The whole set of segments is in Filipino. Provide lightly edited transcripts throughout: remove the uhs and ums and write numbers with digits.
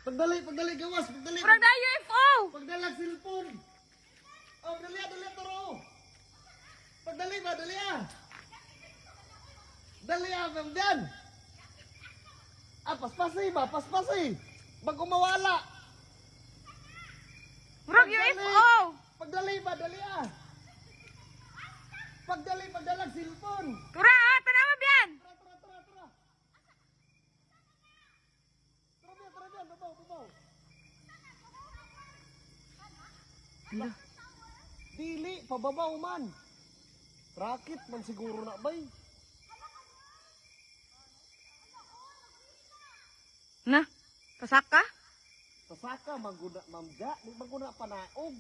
Pagdali, gawas, pagdali. Murag na UFO. Pagdalag cellphone. Oh, dali, taro. Pagdali ba, dali ah. Dali ah, ma'am dyan. Paspasay ba, paspasay. Bago mawala. Murag UFO. Pagdali ba, dali ah. Pagdalag cellphone. Tura, tanawa biyan. Tara. Tara biyan, babaw. Hala. Dili, pababaw man. Rakit man siguro na bay. Na, pasaka? Pasaka, mangguna, mamja, mangguna panaog.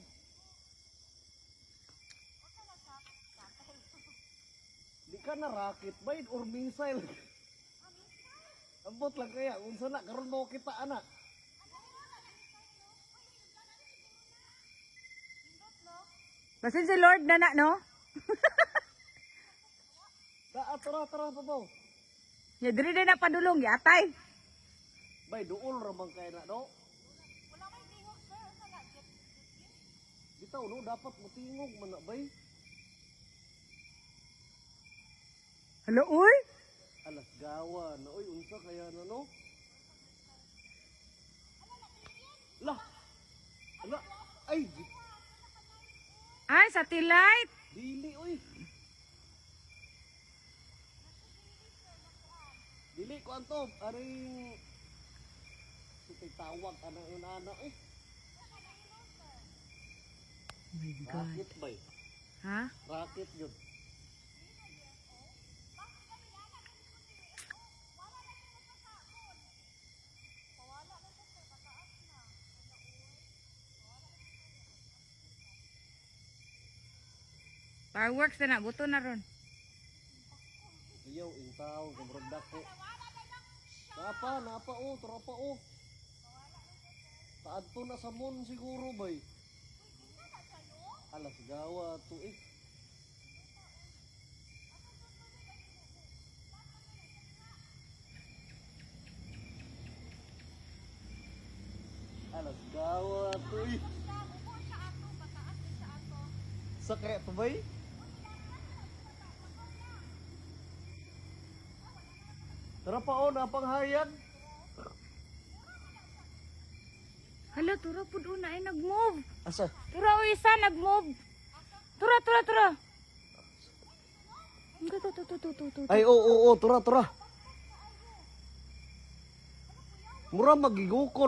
Di ka na rakit bay, or missile. Ambot lang kaya, unsa na, karon mo kita anak. Basin si Lord na na, no? Tara, pabaw. Ya, diri na padulong, yatay. Bay, duol ramang kaya na, no? Bitaw, no? Dapat matingog man na, bay. Hala, uy. Alas gawa na, oy, unsa kaya na, no? Lah! Ala! Ay! Ay, satellite. Dili, oy! Dili ko anto, aring... Sitay tawag, ano, eh. Oh my God. Rakit bay. Ha? Rakit yun. Fireworks na na, buto na ron. Iyaw, intaw, gamragdak ko. Napa, tropa, Taadto na sa moon siguro, bay. Alas gawa to, eh. Alas gawa to, eh. Sakit to, bay? Tara pa, napanghayag. Hala, tura po doon na ay nag-move. Asa? Tura o isa, nag-move. Tura. Ito. Ay, oo, tura. Mura magigukod.